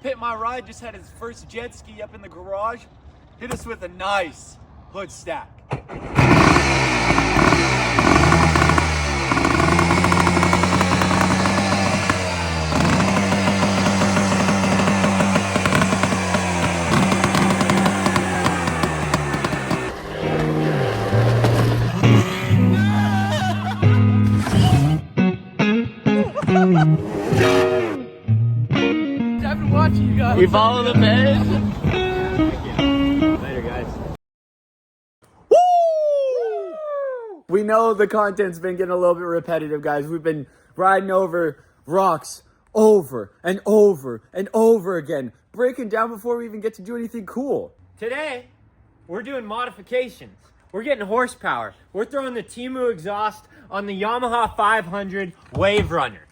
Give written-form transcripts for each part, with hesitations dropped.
Pit My Ride just had his first jet ski up in the garage. Hit us with a nice Hoodstack. I've been watching you guys. We follow the page. Later, guys. Woo! We know the content's been getting a little bit repetitive, guys. We've been riding over rocks over and over and over again, breaking down before we even get to do anything cool. Today, we're doing modifications. We're getting horsepower. We're throwing the Timu exhaust on the Yamaha 500 Wave Runner.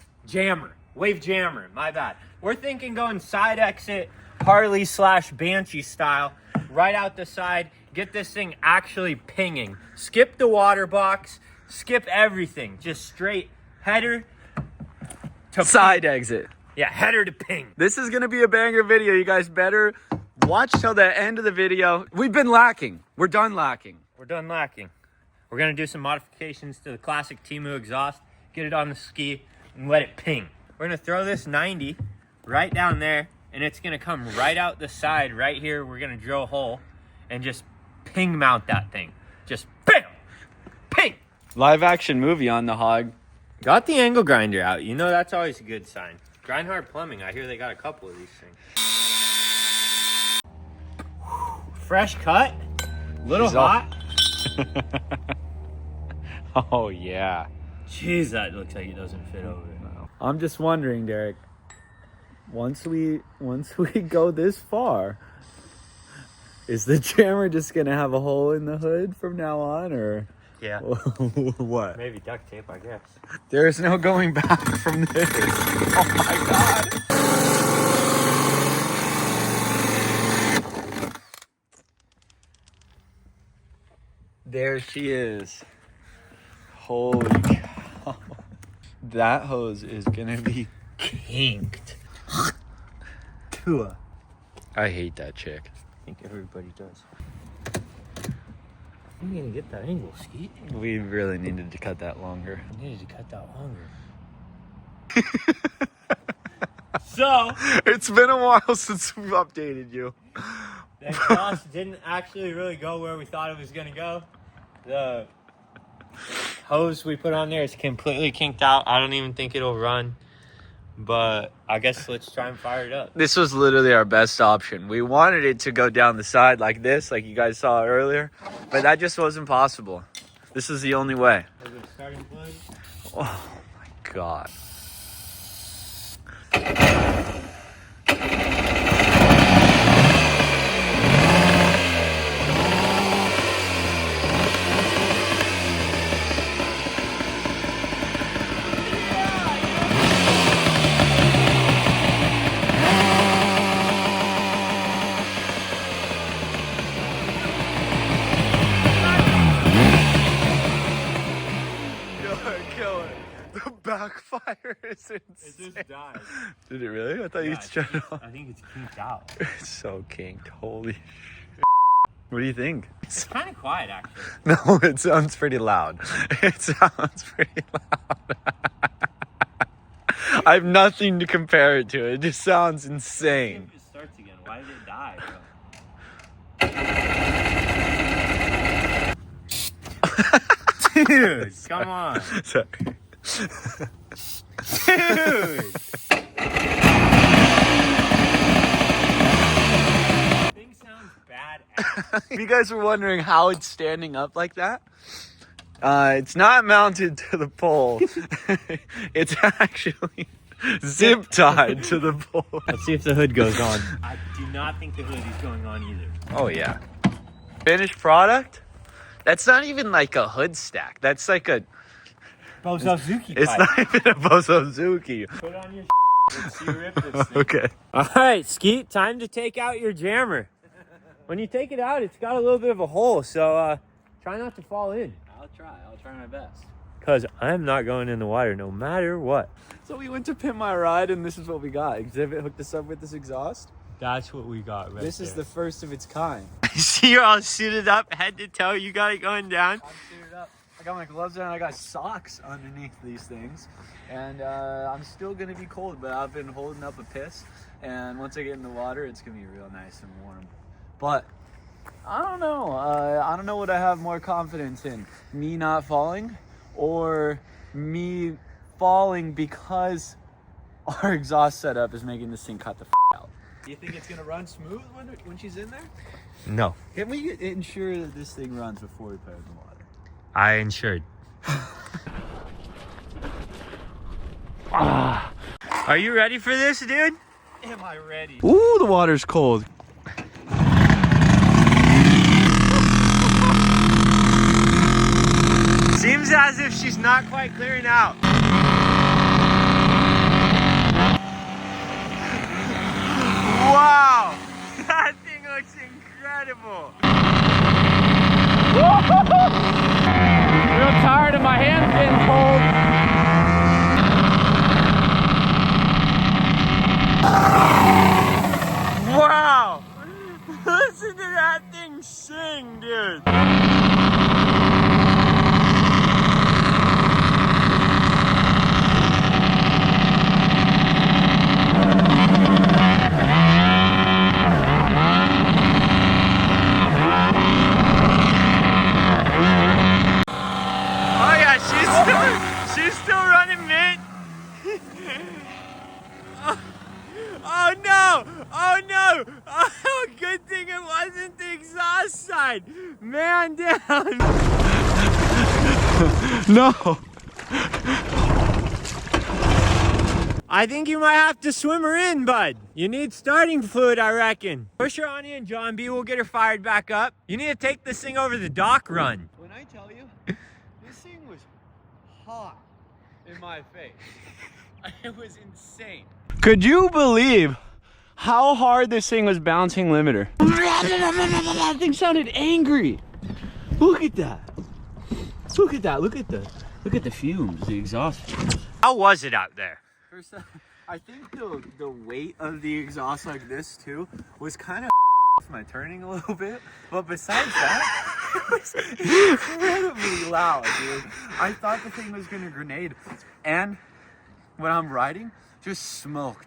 Wave Jammer, my bad. We're thinking going side exit, Harley / Banshee style, right out the side, get this thing actually pinging. Skip the water box, skip everything. Just straight header to Side ping. exit. Yeah, header to ping. This is going to be a banger video. You guys better watch till the end of the video. We've been lacking. We're done lacking. We're done lacking. We're gonna do some modifications to the classic Timu exhaust, get it on the ski, and let it ping. We're gonna throw this 90 right down there, and it's gonna come right out the side right here. We're gonna drill a hole and just ping mount that thing. Just bam, ping. Live action movie on the hog. Got the angle grinder out. You know that's always a good sign. Grindhard Plumbing, I hear they got a couple of these things. Fresh cut, little He's all- hot. Oh, yeah. Jeez, that looks like it doesn't fit over. I'm just wondering, Derek, once we go this far, is the jammer just going to have a hole in the hood from now on, or Yeah. what? Maybe duct tape, I guess. There's no going back from this. Oh, my God. There she is. Holy cow. That hose is gonna be Kinked. Tua. I hate that chick. I think everybody does. I'm gonna get that angle, Skeet. We really needed to cut that longer. I needed to cut that longer. So, It's been a while since we've updated you. the exhaust didn't actually really go where we thought it was gonna go. The hose we put on there is completely kinked out. I don't even think it'll run. But I guess let's try and fire it up. This was literally our best option. We wanted it to go down the side like this, like you guys saw earlier, but that just wasn't possible. This is the only way. Is it starting plug? Oh my God. Kill it. The backfire is insane. It just died. Did it really? I thought you shut it off. I think it's kinked out. It's so kinked. Holy shit. What do you think? It's kind of quiet, actually. No, it sounds pretty loud. It sounds pretty loud. I have nothing to compare it to. It just sounds insane. If it starts again, why did it die, bro? Dude, come on. Sorry. Dude! Thing sounds badass. If you guys were wondering how it's standing up like that, it's not mounted to the pole. It's actually zip tied to the pole. Let's see if the hood goes on. I do not think the hood is going on either. Oh, yeah. Finished product? That's not even like a Hoodstack. That's like a... Bosozoku It's not even a bosozoku. Put on your let's see you rip this thing. Okay. All right, Skeet, time to take out your jammer. When you take it out, it's got a little bit of a hole, so try not to fall in. I'll try my best. because I'm not going in the water no matter what. So we went to pimp my ride, and this is what we got. Xzibit hooked us up with this exhaust. That's what we got right This is the first of its kind. I see you're all suited up, head to toe. You got it going down. I'm suited up. I got my gloves on. I got socks underneath these things. And I'm still going to be cold, but I've been holding up a piss. And once I get in the water, it's going to be real nice and warm. But I don't know. I don't know what I have more confidence in. Me not falling or me falling because our exhaust setup is making this thing cut the out. Do you think it's going to run smooth when she's in there? No. Can we ensure that this thing runs before we put it in the water? I insured. Are you ready for this, dude? Am I ready? Ooh, the water's cold. Seems as if she's not quite clearing out. Wow! That thing looks incredible. Real tired and my hand's getting cold. Wow! Listen to that thing sing, dude. Oh yeah, she's still running mint. Oh no! Oh no! Oh, good thing it wasn't the exhaust side. Man down. No. I think you might have to swim her in, bud. You need starting fluid, I reckon. Push her on in, John B. We'll get her fired back up. You need to take this thing over the dock run. When I tell you, this thing was hot in my face. It was insane. Could you believe how hard this thing was bouncing limiter? That thing sounded angry. Look at that. Look at that. Look at the fumes, the exhaust fumes. How was it out there? First, I think the weight of the exhaust like this too was kind of my turning a little bit, but besides that, it was incredibly loud, dude. I thought the thing was gonna grenade, and when I'm riding, just smoke,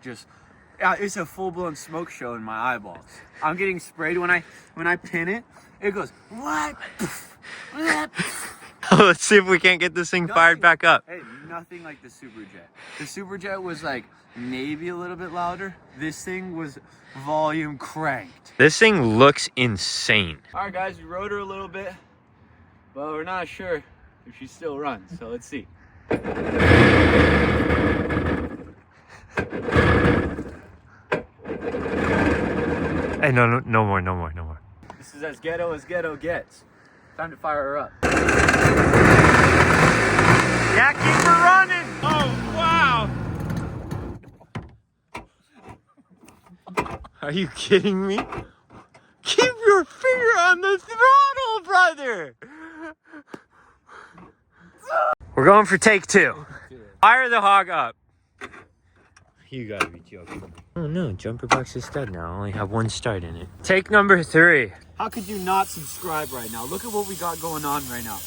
it's a full-blown smoke show in my eyeballs. I'm getting sprayed when I pin it. It goes what? Let's see if we can't get this thing fired back up. Hey, nothing like the Superjet. The Superjet was like maybe a little bit louder. This thing was volume cranked. This thing looks insane. All right, guys, we rode her a little bit, but we're not sure if she still runs. So let's see. Hey, no more. This is as ghetto gets. Time to fire her up. Yeah, keep her running. Oh, wow. Are you kidding me? Keep your finger on the throttle, brother. We're going for take 2. Fire the hog up. You gotta be joking. Oh no, jumper box is dead now. I only have 1 start in it. Take number 3. How could you not subscribe right now? Look at what we got going on right now.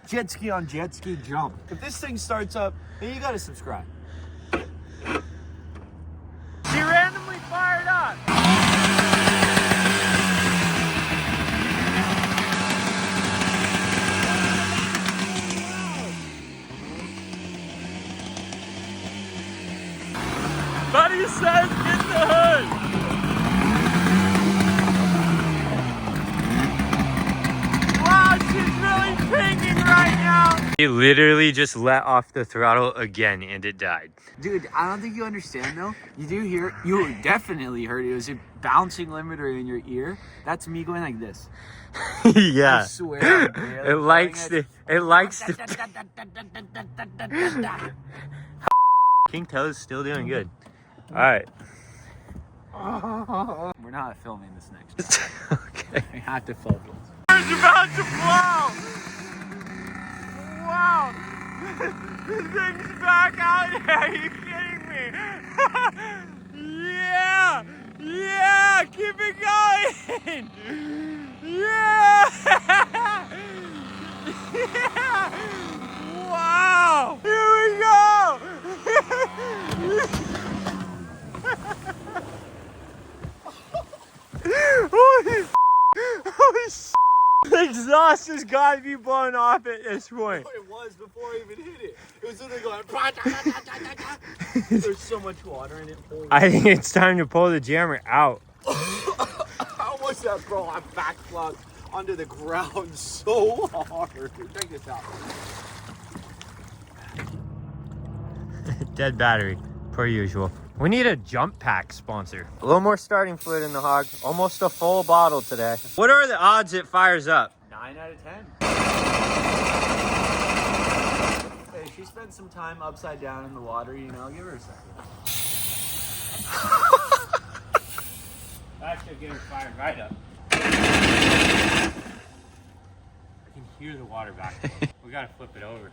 Jetski on Jetski jump. If this thing starts up, then you gotta subscribe. She randomly fired up. Buddy says get the hood. Wow, she's really pinging right now. He literally just let off the throttle again and it died. Dude, I don't think you understand though. You definitely heard it. It was a bouncing limiter in your ear. That's me going like this. Yeah. I swear. I'm barely It likes going to. It likes to. King Toe is still doing good. All right. We're not filming this next. Okay. We have to focus. It's about to blow. Wow. This thing's back out there. Are you kidding me? Yeah! Yeah! Keep it going! Yeah! Yeah! Wow! Here we go! Holy the exhaust has got to be blown off at this point. It was before I even hit it. It was literally going. There's so much water in it. I think it's time to pull the jammer out. How was that, bro? I backflipped onto the ground so hard. Check this out. Dead battery, per usual. We need a jump pack sponsor. A little more starting fluid in the hog. Almost a full bottle today. What are the odds it fires up? 9 out of 10. Hey, she spent some time upside down in the water, you know, give her a second. That should get her fired right up. I can hear the water back. We gotta flip it over.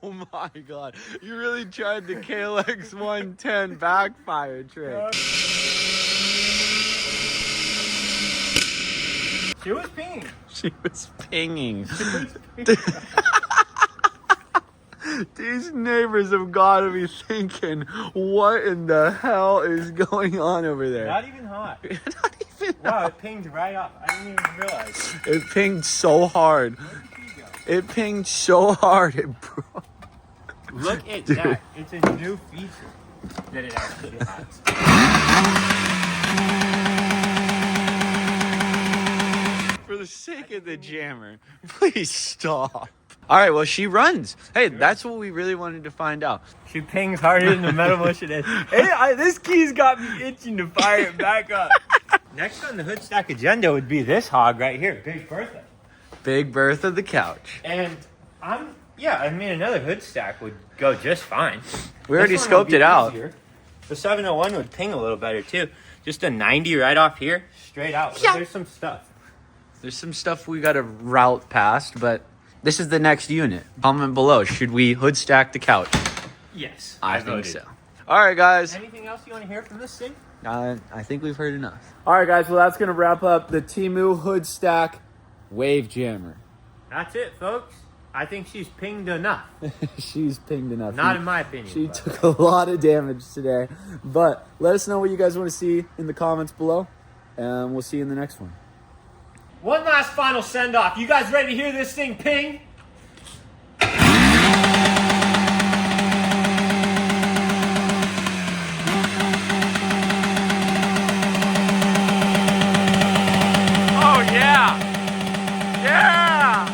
Oh my god. You really tried the KLX 110 backfire trick. She was pinging. She was pinging. These neighbors have got to be thinking, what in the hell is going on over there? Not even hot. Not even Wow, it pinged right off. I didn't even realize. It pinged so hard. It pinged so hard it broke. Look at that. It's a new feature that it actually has. For the sake of the jammer, please stop. All right, well, she runs. Hey, that's what we really wanted to find out. She pings harder than the metal bushing is. Hey, this key's got me itching to fire it back up. Next on the Hoodstack agenda would be this hog right here, Big Bertha. Big Bertha the couch. And another Hoodstack would go just fine. We already This one would scoped be it out. easier. The 701 would ping a little better too. Just a 90 right off here, straight out. Yeah. There's some stuff. There's some stuff we got to route past, but this is the next unit. Comment below. Should we Hoodstack the couch? Yes, I think voted. so. All right, guys. Anything else you want to hear from this thing? I think we've heard enough. All right, guys. Well, that's going to wrap up the Temu Hoodstack Wave Jammer. That's it, folks. I think she's pinged enough. She's pinged enough. Not in my opinion. She but. took a lot of damage today. But let us know what you guys want to see in the comments below. And we'll see you in the next one. One last final send-off. You guys ready to hear this thing ping? Oh, yeah! Yeah!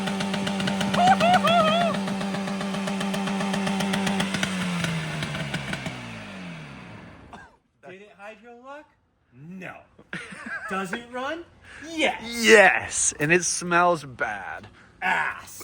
Did it hydro lock? No. Does it run? Yes. Yes, and it smells bad. Ass.